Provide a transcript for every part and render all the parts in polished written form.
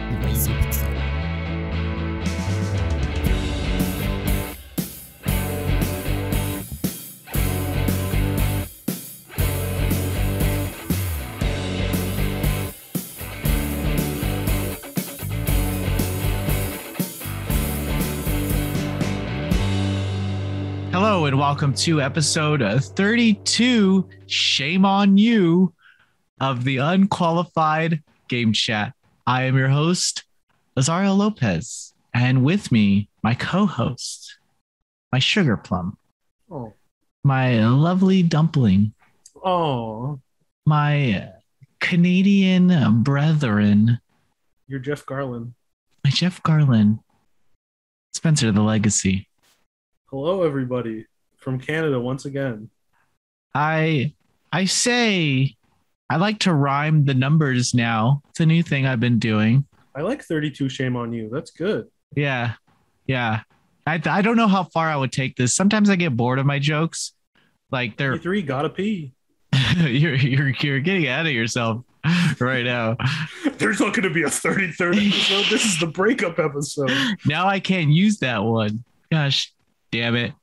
Lazy Patrol. Hello and welcome to episode 32, Shame on You, of the Unqualified Game Chat. I am your host, Azario Lopez, and with me, my co-host, my sugar plum, my lovely dumpling, my Canadian brethren, You're Jeff Garland. my Jeff Garland, Spencer the Legacy. Hello, everybody from Canada once again. I say I like to rhyme the numbers now. It's a new thing I've been doing. I like 32 Shame on You. That's good. Yeah. I don't know how far I would take this. Sometimes I get bored of my jokes. Like they're 33 gotta pee. you're getting out of yourself right now. There's not gonna be a 33rd episode. This is the breakup episode. Now I can't use that one. Gosh damn it.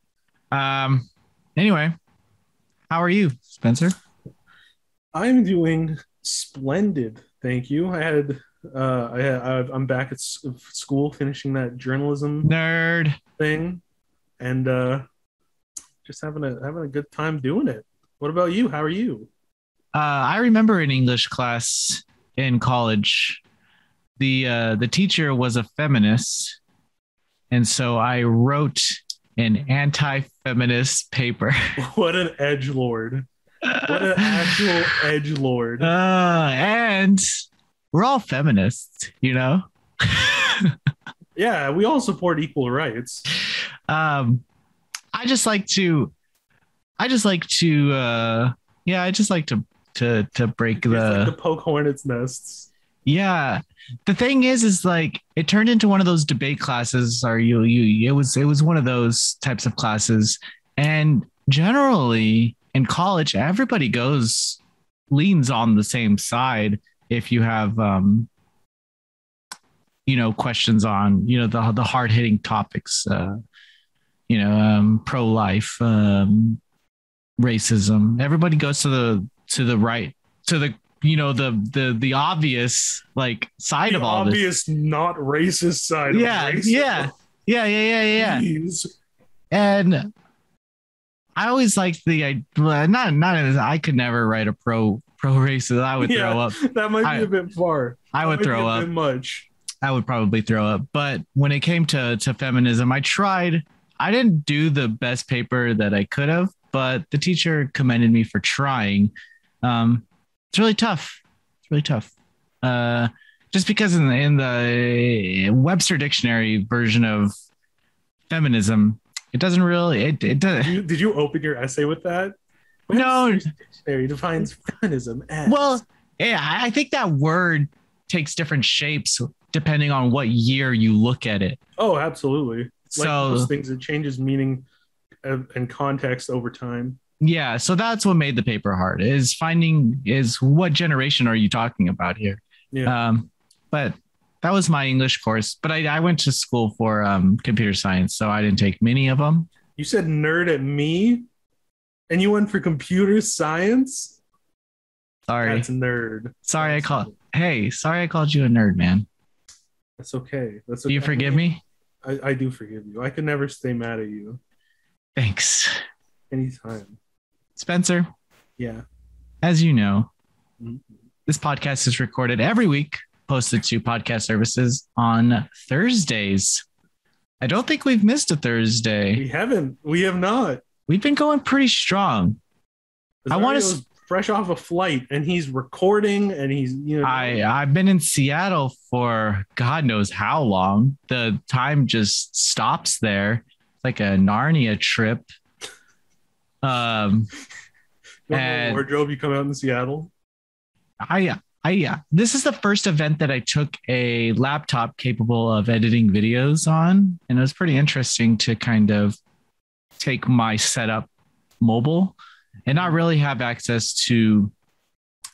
Anyway, how are you, Spencer? I'm doing splendid, thank you. I'm back at school finishing that journalism Nerd thing, and just having a good time doing it. What about you? How are you? I remember an English class in college. The teacher was a feminist, and so I wrote an anti-feminist paper. What an edgelord. What an actual edgelord. And we're all feminists, you know? Yeah, we all support equal rights. I just like to break To poke hornets' nests. Yeah. The thing is like it turned into one of those debate classes, or it was one of those types of classes. And generally in college, everybody leans on the same side if you have questions on, the hard-hitting topics, pro-life, racism. Everybody goes to the right, to the the obvious side of all this. The obvious not racist side. Yeah. Jeez. And I always liked I could never write a pro racist. I would throw up. That might be a bit far. I would throw up. Much. I would probably throw up. But when it came to feminism, I tried. I didn't do the best paper that I could have, but the teacher commended me for trying. It's really tough. Just because in the Webster Dictionary version of feminism, it doesn't really. It does. Did you open your essay with that? No. Webster's Dictionary defines feminism as. Well, yeah, I think that word takes different shapes depending on what year you look at it. Oh, absolutely. So most things, it changes meaning and context over time. Yeah, so that's what made the paper hard, is what generation are you talking about here? Yeah. But that was my English course. But I went to school for computer science, so I didn't take many of them. You said nerd at me, and you went for computer science? Sorry. That's nerd. Sorry I called you a nerd, man. That's okay. Do you forgive me? I do forgive you. I can never stay mad at you. Thanks. Anytime. Spencer. Yeah. As you know, This podcast is recorded every week, posted to podcast services on Thursdays. I don't think we've missed a Thursday. We haven't. We have not. We've been going pretty strong. I want to fresh off a flight, and he's recording, and he's I've been in Seattle for God knows how long. The time just stops there. It's like a Narnia trip. And wardrobe, you come out in Seattle. This is the first event that I took a laptop capable of editing videos on, and it was pretty interesting to kind of take my setup mobile and not really have access to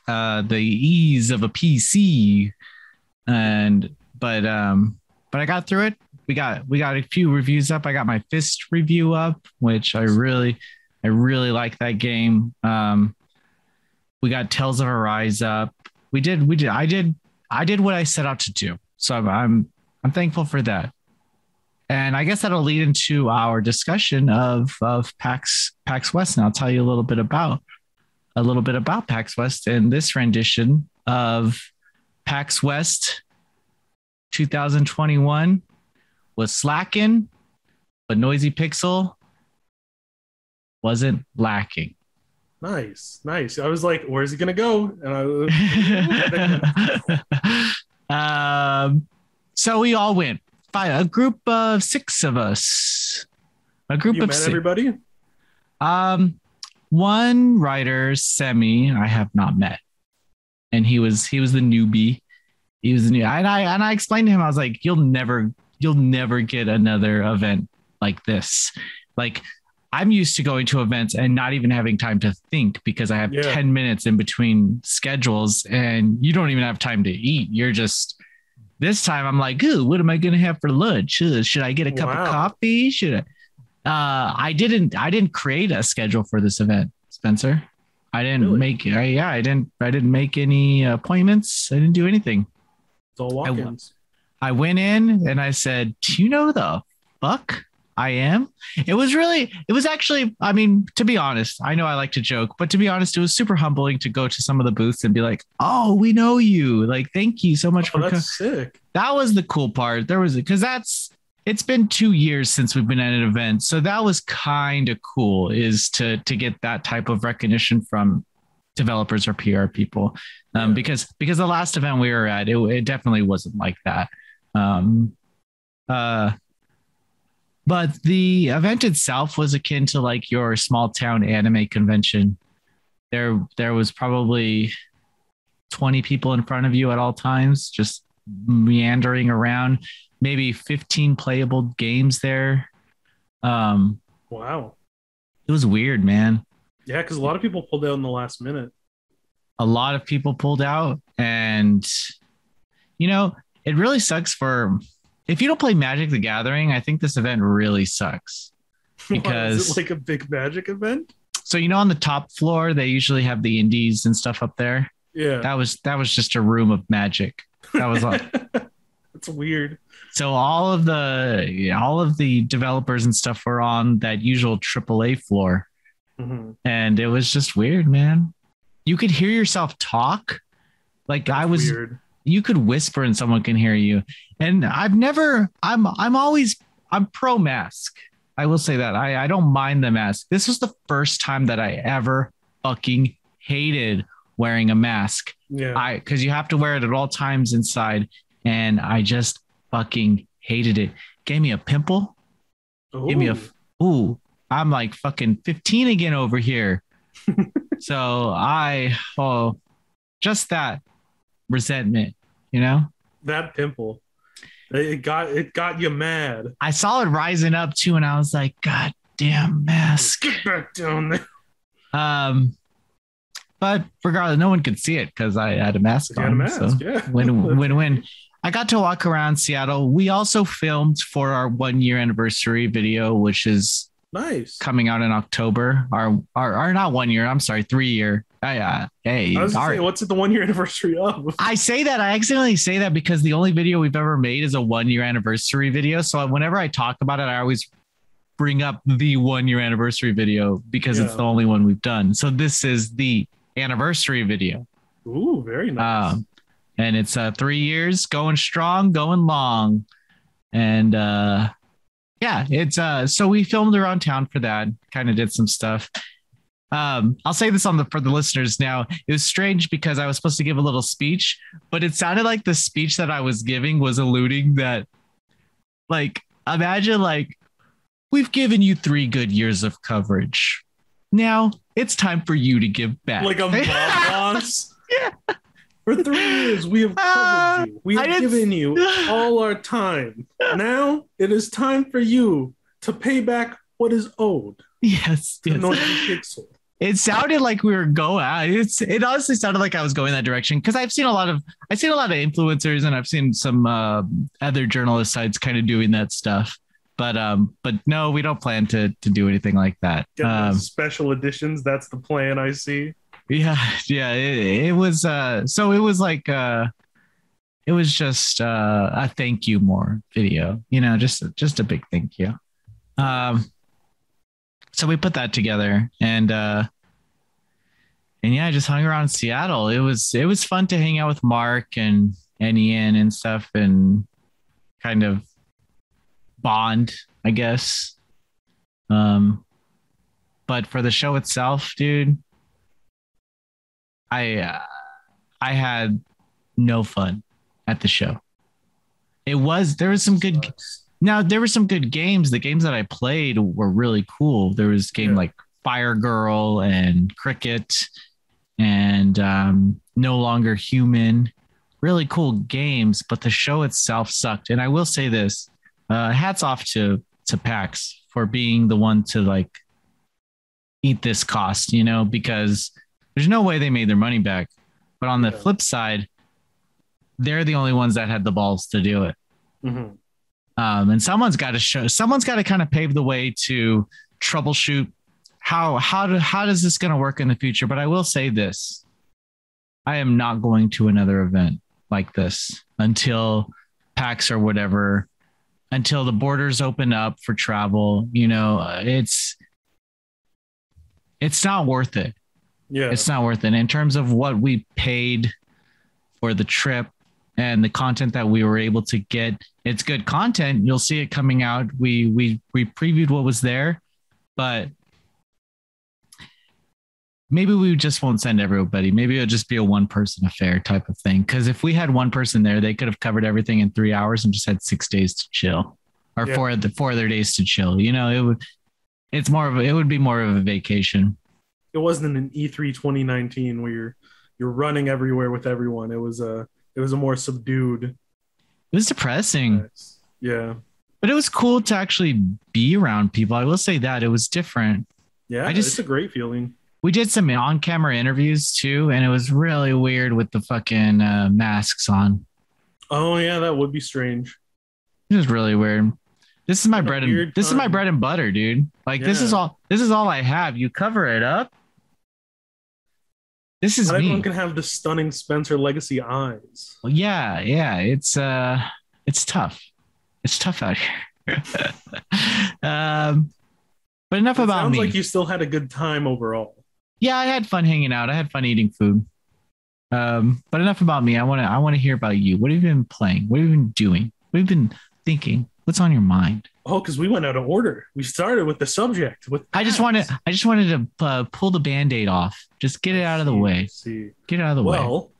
the ease of a PC and but I got through it. We got a few reviews up. I got my F.I.S.T review up, which I really like that game. We got Tales of Arise up. I did what I set out to do. So I'm thankful for that. And I guess that'll lead into our discussion of PAX West. And I'll tell you a little bit about PAX West and this rendition of PAX West 2021 was slacking, but Noisy Pixel wasn't lacking. Nice. I was like, where's he gonna go? And so we all went. A group of 6 of us. A group you of met 6. Everybody? One writer, Semi, I have not met, and he was the newbie. He was the new, and I explained to him, I was like, you'll never get another event like this. Like, I'm used to going to events and not even having time to think because I have 10 minutes in between schedules, and you don't even have time to eat. You're just. This time I'm like, ooh, what am I going to have for lunch? Should I get a cup of coffee? Should I? I didn't create a schedule for this event, Spencer. I didn't make. I didn't make any appointments. I didn't do anything. It's all walk-ins. I went in and I said, do you know the fuck I am? It was actually, I mean, to be honest, I know I like to joke, but to be honest, it was super humbling to go to some of the booths and be like, oh, we know you. Like, thank you so much for coming. That's sick. That was the cool part. It's been 2 years since we've been at an event. So that was kind of cool, is to get that type of recognition from developers or PR people. Because the last event we were at, it definitely wasn't like that. But the event itself was akin to like your small town anime convention. There was probably 20 people in front of you at all times, just meandering around, maybe 15 playable games there. Wow. It was weird, man. Yeah, because a lot of people pulled out in the last minute. A lot of people pulled out, and it really sucks if you don't play Magic the Gathering. I think this event really sucks because is it like a big Magic event? So on the top floor they usually have the indies and stuff up there. Yeah, that was just a room of Magic. That was all. That's weird. So all of the developers and stuff were on that usual AAA floor, and it was just weird, man. You could hear yourself talk. Like weird. You could whisper and someone can hear you. And I'm pro mask. I will say that I don't mind the mask. This was the first time that I ever fucking hated wearing a mask. Yeah. Because you have to wear it at all times inside. And I just fucking hated it. Gave me a pimple. Ooh. Gave me I'm like fucking 15 again over here. So just that resentment, that pimple, it got you mad. I saw it rising up too, and I was like, God damn mask, get back down there. But regardless, no one could see it because I had a mask on. Yeah. Win. I got to walk around Seattle. We also filmed for our 1-year anniversary video, which is nice, coming out in October. Our not 1 year. I'm sorry, 3 year. Hey, I was saying, what's it the 1 year anniversary of? I accidentally say that because the only video we've ever made is a 1-year anniversary video. So whenever I talk about it, I always bring up the 1-year anniversary video because it's the only one we've done. So this is the anniversary video. Ooh, very nice. And it's 3 years, going strong, going long. And it's so we filmed around town for that, kind of did some stuff. I'll say this for the listeners now. It was strange because I was supposed to give a little speech, but it sounded like the speech that I was giving was alluding that, like, imagine like we've given you 3 good years of coverage. Now it's time for you to give back. Like a mob boss. Yeah. For 3 years, we have covered you. We have given you all our time. Now it is time for you to pay back what is owed. Yes. Noisy Pixel. it sounded like we were going. It honestly sounded like I was going that direction because I've seen a lot of influencers and I've seen some other journalist sites kind of doing that stuff. But no, we don't plan to do anything like that. Get those special editions. That's the plan. I see. Yeah. It was so it was like it was just a thank you more video, just a big thank you. So we put that together and yeah, I just hung around Seattle. It was fun to hang out with Mark and Ian and stuff and kind of bond, I guess. But for the show itself, dude, I had no fun at the show. There was some good. Now there were some good games. The games that I played were really cool. There was game like Fire Girl and Cricket and No Longer Human. Really cool games, but the show itself sucked. And I will say this: hats off to PAX for being the one to like eat this cost, because there's no way they made their money back. But on the flip side, they're the only ones that had the balls to do it. Mm-hmm. And someone's got to kind of pave the way to troubleshoot how does this going to work in the future. But I will say this: I am not going to another event like this until PAX or whatever, until the borders open up for travel. It's not worth it. Yeah, it's not worth it in terms of what we paid for the trip and the content that we were able to get. It's good content. You'll see it coming out. We previewed what was there, but maybe we just won't send everybody. Maybe it'll just be a one-person affair type of thing. Because if we had one person there, they could have covered everything in 3 hours and just had 6 days to chill, or four other days to chill. It would be more of a vacation. It wasn't an E3 2019 where you're running everywhere with everyone. It was a more subdued. It was depressing. Yeah. But it was cool to actually be around people. I will say that it was different. Yeah, it's a great feeling. We did some on-camera interviews too, and it was really weird with the fucking masks on. Oh yeah, that would be strange. It was really weird. This is my bread and butter, dude. Like this is all I have. You cover it up. This is Not me. everyone can have the stunning Spencer legacy eyes. Well, yeah. It's tough. It's tough out here. But enough about me. Sounds like you still had a good time overall. Yeah, I had fun hanging out. I had fun eating food. But enough about me. I want to hear about you. What have you been playing? What have you been doing? What have you been thinking? What's on your mind? Oh, because we went out of order. We started with the subject. I just wanted to pull the Band-Aid off. Just get it out of the way. Get it out of the way. Well,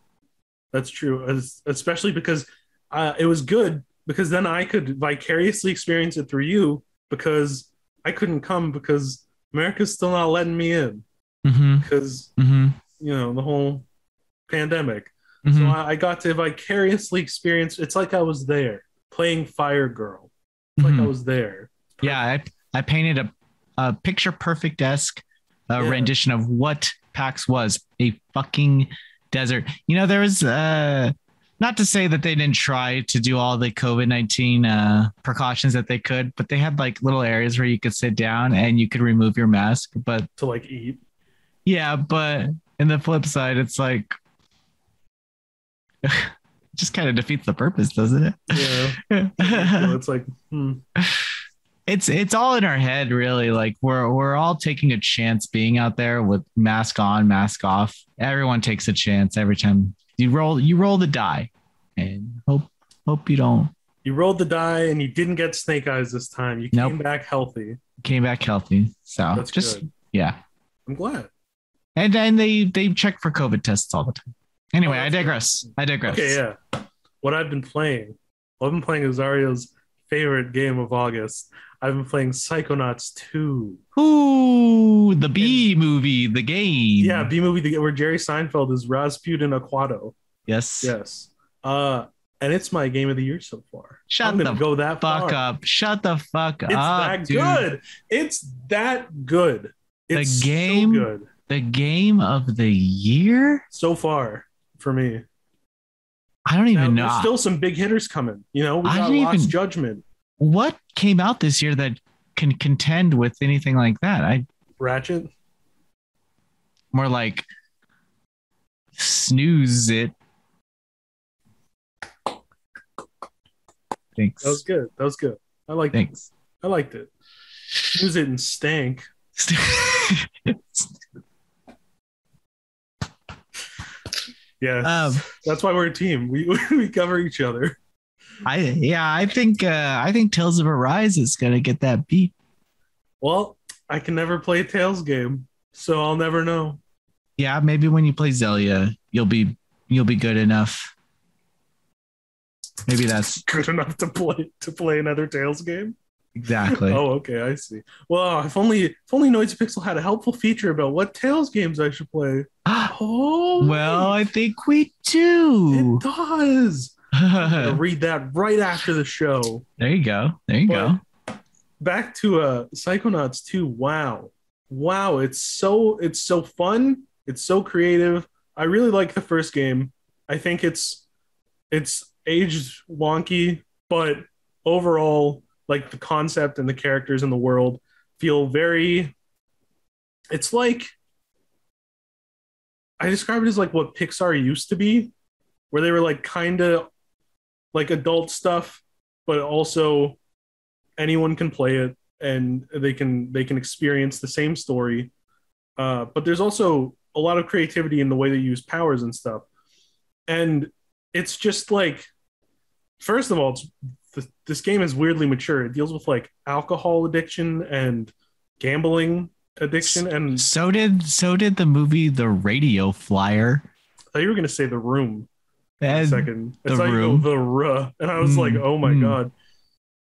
that's true. Especially because it was good because then I could vicariously experience it through you because I couldn't come because America's still not letting me in because the whole pandemic. So I got to vicariously experience. It's like I was there playing Fire Girl. It's like I was there. Yeah, I painted a picture perfect-esque rendition of what PAX was, a fucking desert. There was not to say that they didn't try to do all the COVID-19 precautions that they could, but they had like little areas where you could sit down and you could remove your mask, but to like eat. Yeah, but in the flip side, it's like it just kind of defeats the purpose, doesn't it? Yeah. It's like it's all in our head, really. Like we're all taking a chance being out there with mask on, mask off. Everyone takes a chance every time you roll the die, and hope you don't. You rolled the die and you didn't get snake eyes this time. You came back healthy. So that's just good. Yeah. I'm glad. And then they check for COVID tests all the time. Anyway, I digress. Okay, yeah. What I've been playing Azario's favorite game of August. I've been playing Psychonauts 2. Ooh, the B movie, the game. Yeah, B movie, where Jerry Seinfeld is Rasputin Aquato. Yes. And it's my game of the year so far. Shut the fuck up. Shut the fuck up. It's that good. It's that good. It's so good. The game of the year? so far for me. I don't even know. There's still some big hitters coming. We I got didn't Lost even- Judgment, What came out this year that can contend with anything like that? Ratchet. More like snooze it. Thanks. That was good. I liked Thanks. it. I liked it. Use it and stank. Yeah, that's why we're a team. We cover each other. I think Tales of Arise is gonna get that beat. Well, I can never play a Tales game, so I'll never know. Yeah, maybe when you play Zelia, you'll be good enough. Maybe that's Good enough to play another Tales game. exactly. Oh, okay, I see. Well, if only Noisy Pixel had a helpful feature about what Tales games I should play. Oh, well, I think we do. It does. I'm gonna read that right after the show. There you go. Go. Back to Psychonauts 2. Wow, it's so fun. It's so creative. I really like the first game. I think it's aged wonky, but overall, like the concept and the characters in the world feel very. It's like I describe it as like what Pixar used to be, where they were like kind of like adult stuff, but also anyone can play it and they can experience the same story. But there's also a lot of creativity in the way they use powers and stuff. And it's just like, first of all, this game is weirdly mature. It deals with like alcohol addiction and gambling addiction, and so did the movie The Radio Flyer. I thought you were going to say The Room. And second, The Room. The Ruh, and I was like, oh my god.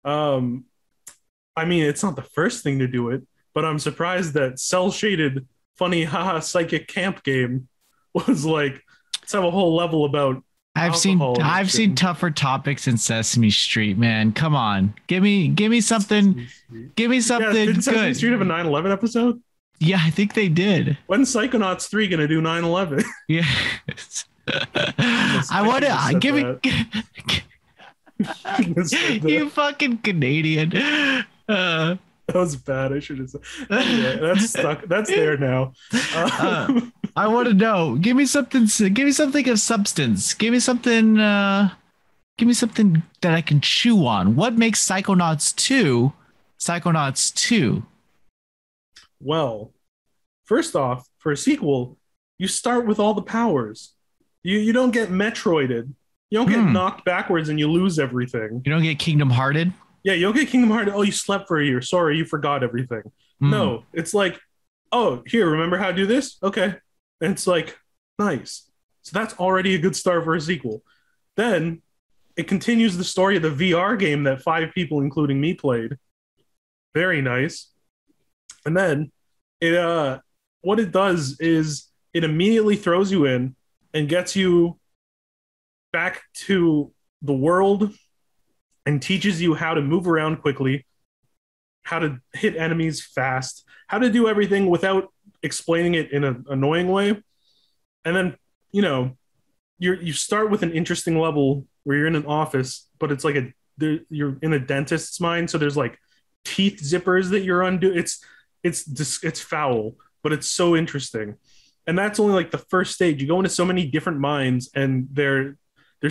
I mean, it's not the first thing to do it, but I'm surprised that cell shaded, funny, haha, psychic camp game was like, let's have a whole level about. I've seen tougher topics in Sesame Street, man. Come on, give me something. Give me something did Sesame good. Street have a 9/11 episode? Yeah, I think they did. When's Psychonauts 3 gonna do 9/11? Yeah. I want to give me. You fucking Canadian. That was bad. I should have said. Anyway, that's stuck. That's there now. I want to know. Give me something of substance. Give me something that I can chew on. What makes Psychonauts 2? Well, first off, for a sequel, you start with all the powers. You don't get Metroided. You don't get knocked backwards and you lose everything. You don't get Kingdom Hearted? Yeah, you don't get Kingdom Hearted. Oh, you slept for a year. Sorry, you forgot everything. No, it's like, oh, here, remember how to do this? Okay. And it's like, nice. So that's already a good start for a sequel. Then it continues the story of the VR game that 5 people, including me, played. Very nice. And then it what it does is it immediately throws you in and gets you back to the world and teaches you how to move around quickly, how to hit enemies fast, how to do everything without explaining it in an annoying way. And then, you start with an interesting level where you're in an office, but it's like you're in a dentist's mind. So there's like teeth zippers that you're undoing. It's foul, but it's so interesting. And that's only like the first stage. You go into so many different minds, and there's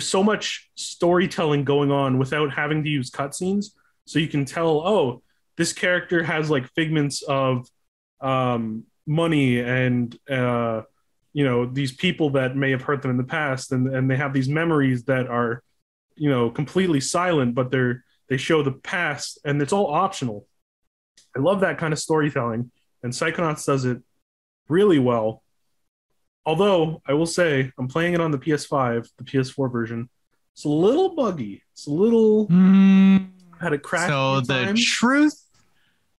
so much storytelling going on without having to use cutscenes. So you can tell, oh, this character has like figments of money and these people that may have hurt them in the past, and they have these memories that are completely silent, but they show the past, and it's all optional. I love that kind of storytelling, and Psychonauts does it really well. Although I will say I'm playing it on the PS5, the PS4 version. It's a little buggy. It's a little had a crash. So the truth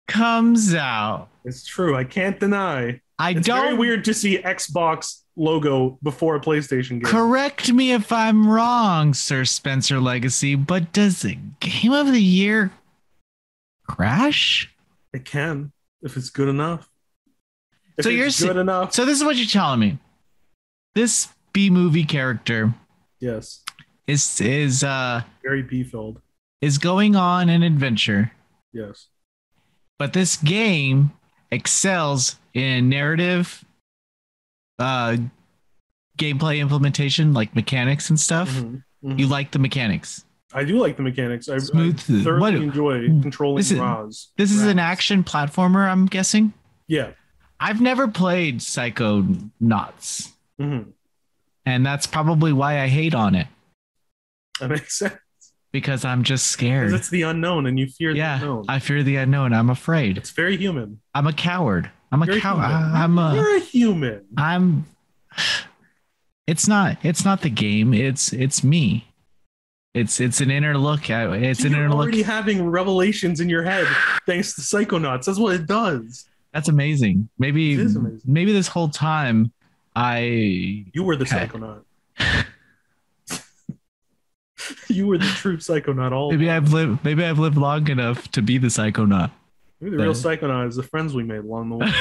comes out. It's true. I can't deny. It's very weird to see Xbox logo before a PlayStation game. Correct me if I'm wrong, Sir Spencer Legacy, but does the Game of the Year crash? It can, if it's good enough. If So it's good enough. So this is what you're telling me. This B movie character, yes, is very B filled. Is going on an adventure. Yes, but this game excels in narrative, gameplay implementation, like mechanics and stuff. You like the mechanics. I do like the mechanics. I Smooth. thoroughly enjoy controlling Raz. This is an action platformer, I'm guessing. Yeah. I've never played Psychonauts. And that's probably why I hate on it. That makes sense. Because I'm just scared. Because it's the unknown and you fear the unknown. I fear the unknown. I'm afraid. It's very human. I'm a coward. You're a human. It's not the game. It's me. It's an inner look at it's an inner look. You're already having revelations in your head thanks to Psychonauts. That's what it does. That's amazing. Maybe it is amazing. Maybe this whole time you were the Psychonaut. You were the true Psychonaut all maybe I've lived long enough to be the Psychonaut. Maybe the real Psychonaut is the friends we made along the way.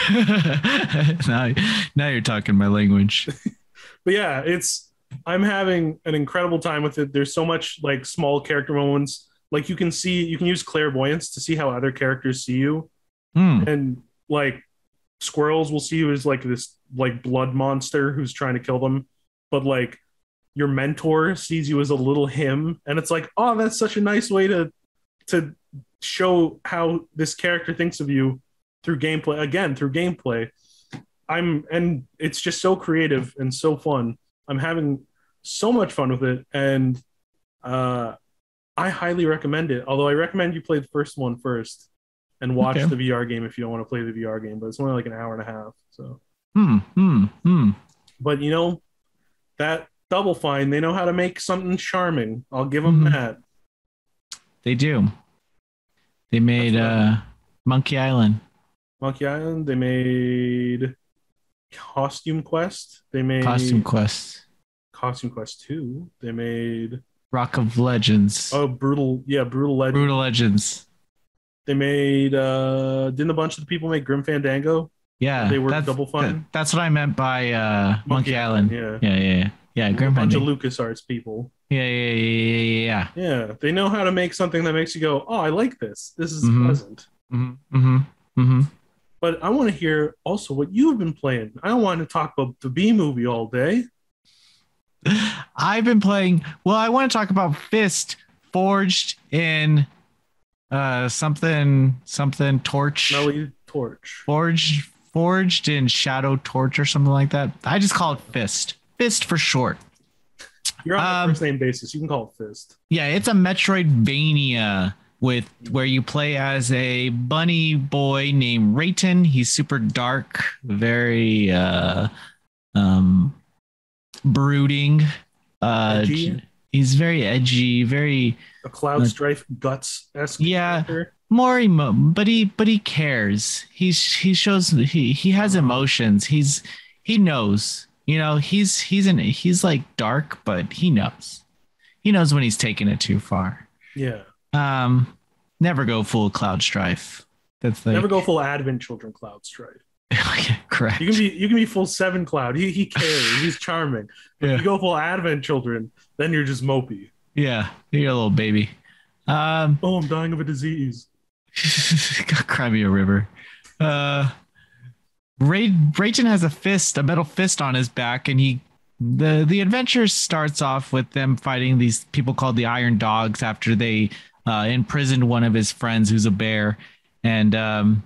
now you're talking my language. But yeah, I'm having an incredible time with it. There's so much like small character moments. Like you can use clairvoyance to see how other characters see you. And like squirrels will see you as like this like blood monster who's trying to kill them. But like your mentor sees you as a little him. And it's like, oh, that's such a nice way to show how this character thinks of you through gameplay. And it's just so creative and so fun. I'm having so much fun with it, and I highly recommend it. Although I recommend you play the first one first and watch the VR game if you don't want to play the VR game, but it's only like an hour and a half. So But you know, that Double Fine, they know how to make something charming. I'll give them that. They do. They made Monkey Island. They made Costume Quest. They made Costume Quest 2. They made Rock of Legends. Oh, Brutal Legends. They made didn't a bunch of the people make Grim Fandango? Yeah. They were Double Fine. That's what I meant by Monkey Island. Yeah. Grim Fandango. A bunch of LucasArts people. Yeah. Yeah, they know how to make something that makes you go, "Oh, I like this. This is pleasant." But I want to hear also what you've been playing. I don't want to talk about the B movie all day. I've been playing. Well, I want to talk about F.I.S.T. forged in something torch. Smelly torch. Forged in Shadow Torch or something like that. I just call it F.I.S.T. F.I.S.T. for short. You're on a first name basis. You can call it F.I.S.T. Yeah, it's a Metroidvania where you play as a bunny boy named Rayton. He's super dark, very brooding. Edgy. He's very edgy, very a Cloud Strife guts-esque character. More but he cares. He has emotions. He knows. You know, he's like dark, but he knows. He knows when he's taking it too far. Yeah. Never go full Cloud Strife. That's like, never go full Advent Children Cloud Strife. Correct. You can be full Seven Cloud. He cares. He's charming. But if you go full Advent Children, then you're just mopey. Yeah, you're a little baby. I'm dying of a disease. Cry me a river. Rayton has a metal fist on his back, and the adventure starts off with them fighting these people called the Iron Dogs after they imprisoned one of his friends who's a bear, and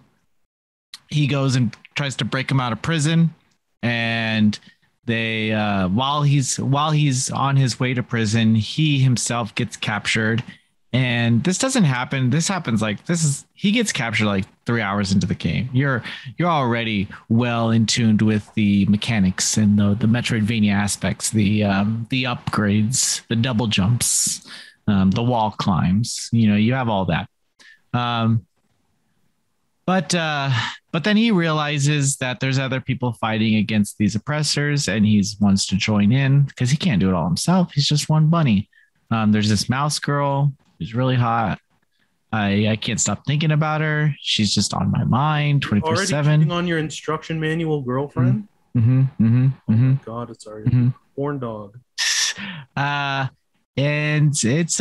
he goes and tries to break him out of prison, and they while he's on his way to prison, he himself gets captured. And this doesn't happen. This happens he gets captured like 3 hours into the game. You're already well in tuned with the mechanics and the Metroidvania aspects, the upgrades, the double jumps, the wall climbs. You know, you have all that. But then he realizes that there's other people fighting against these oppressors, and he wants to join in because he can't do it all himself. He's just one bunny. There's this mouse girl who's really hot. I can't stop thinking about her. She's just on my mind Already 24/7. cheating on your instruction manual girlfriend? Mm-hmm, mm-hmm, Oh mm-hmm, my God, it's already mm-hmm. horn dog. And it's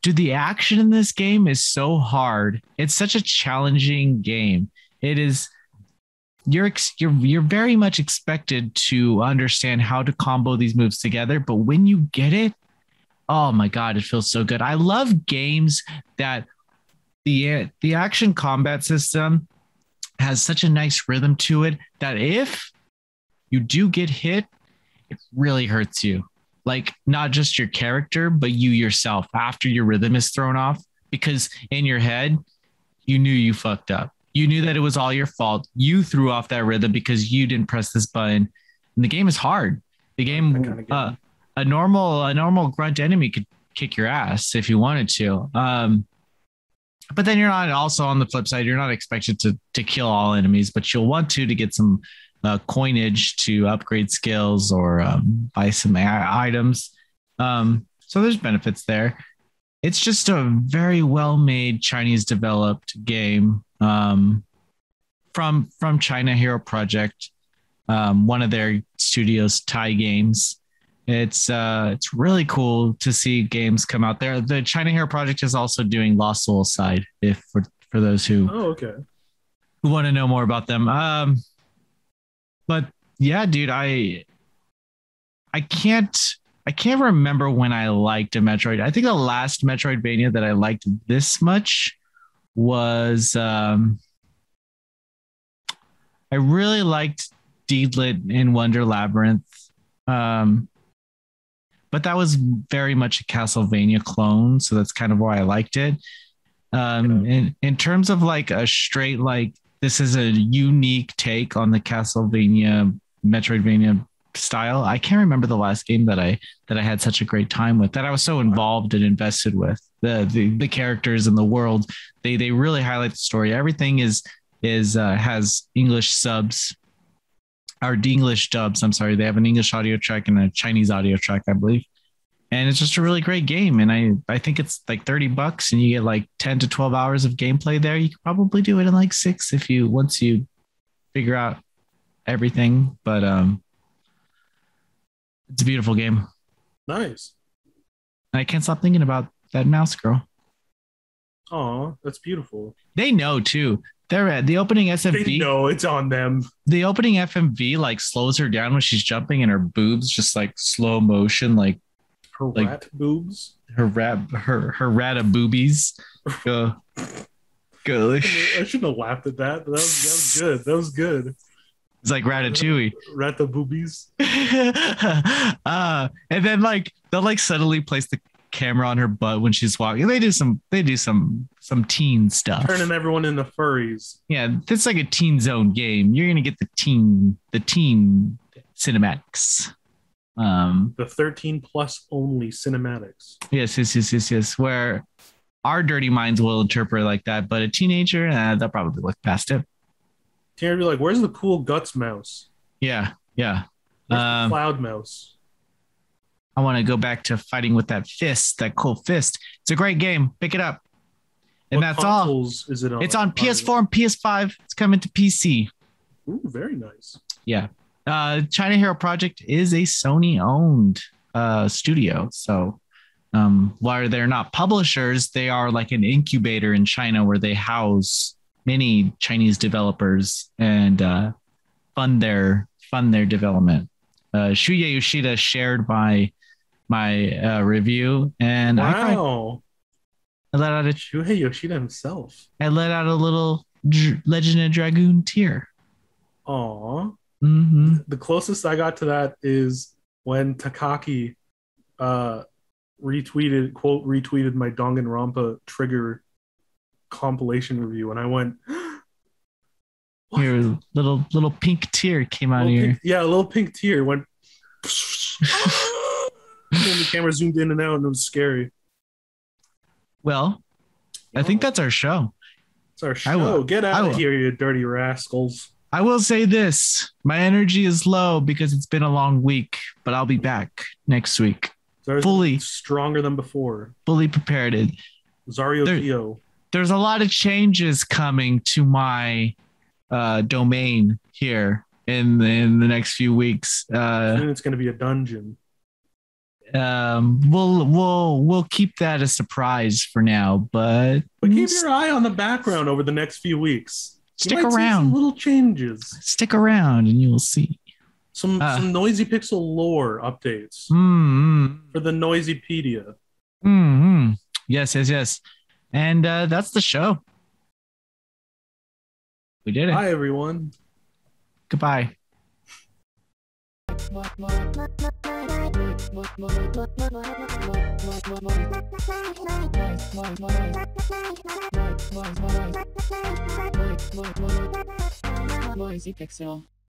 dude, the action in this game is so hard. It's such a challenging game. It is you're very much expected to understand how to combo these moves together, but when you get it, oh my God, it feels so good. I love games that the action combat system has such a nice rhythm to it that if you do get hit, it really hurts you. Like not just your character, but you yourself after your rhythm is thrown off, because in your head, you knew you fucked up. You knew that it was all your fault. You threw off that rhythm because you didn't press this button. And the game is hard. The game, a normal grunt enemy could kick your ass if you wanted to. But then you're not also on the flip side, you're not expected to kill all enemies, but you'll want to get some coinage to upgrade skills or buy some items. So there's benefits there. It's just a very well made Chinese developed game from China Hero Project, one of their studios, Thai Games. It's really cool to see games come out there. The China Hero Project is also doing Lost Soul side, if for those who want to know more about them. But yeah, dude, I can't remember when I liked a Metroid. I think the last Metroidvania that I liked this much was I really liked Deedlit in Wonder Labyrinth. But that was very much a Castlevania clone, so that's kind of why I liked it. In terms of like a straight like this is a unique take on the Castlevania Metroidvania style. I can't remember the last game that I had such a great time with, that I was so involved and invested with the characters and the world. They really highlight the story. Everything is has English subs or English dubs. I'm sorry. They have an English audio track and a Chinese audio track, I believe. And it's just a really great game. And I think it's like $30 and you get like 10 to 12 hours of gameplay there. You could probably do it in like 6 once you figure out everything. But it's a beautiful game. Nice. And I can't stop thinking about that mouse girl. Oh, that's beautiful. They know too. They're at the opening SMV. They know it's on them. The opening FMV like slows her down when she's jumping, and her boobs just like slow motion, like her rat boobs. Her rat of boobies. Go. I shouldn't have laughed at that. But that was good. That was good. It's like Ratatouille. Rat the boobies. And then like they'll like suddenly place the camera on her butt when she's walking. They do some teen stuff. Turning everyone into furries. Yeah, it's like a teen zone game. You're gonna get the teen cinematics. The 13 plus only cinematics. Yes. Where our dirty minds will interpret like that, but a teenager, they'll probably look past it. Teenager be like, "Where's the cool guts mouse?" Yeah. Where's the cloud mouse? I want to go back to fighting with that fist, that cool fist. It's a great game. Pick it up. And what that's all. Is it on? It's on PS4 and PS5. It's coming to PC. Ooh, very nice. Yeah. China Hero Project is a Sony-owned studio. So while they're not publishers, they are like an incubator in China where they house many Chinese developers and fund their development. Shuya Yoshida shared my review, and wow. I let out Shuhei Yoshida himself. I let out a little Legend of Dragoon tear. Aw. Mm-hmm. The closest I got to that is when Takaki retweeted my Danganronpa Trigger compilation review, and I went, what? Your little pink tear came out of your... Yeah, a little pink tear went. And the camera zoomed in and out, and it was scary. Well, I think that's our show. It's our show. Get out of here, you dirty rascals. I will say this. My energy is low because it's been a long week, but I'll be back next week. fully stronger than before. Fully prepared. Azario. There's a lot of changes coming to my domain here in the next few weeks. Soon it's going to be a dungeon. We'll keep that a surprise for now, but keep your eye on the background over the next few weeks. Stick around. Some little changes. Stick around, and you will see some Noisy Pixel lore updates for the Noisypedia. Yes. And that's the show. We did it. Bye, everyone. Goodbye. Noisy Pixel.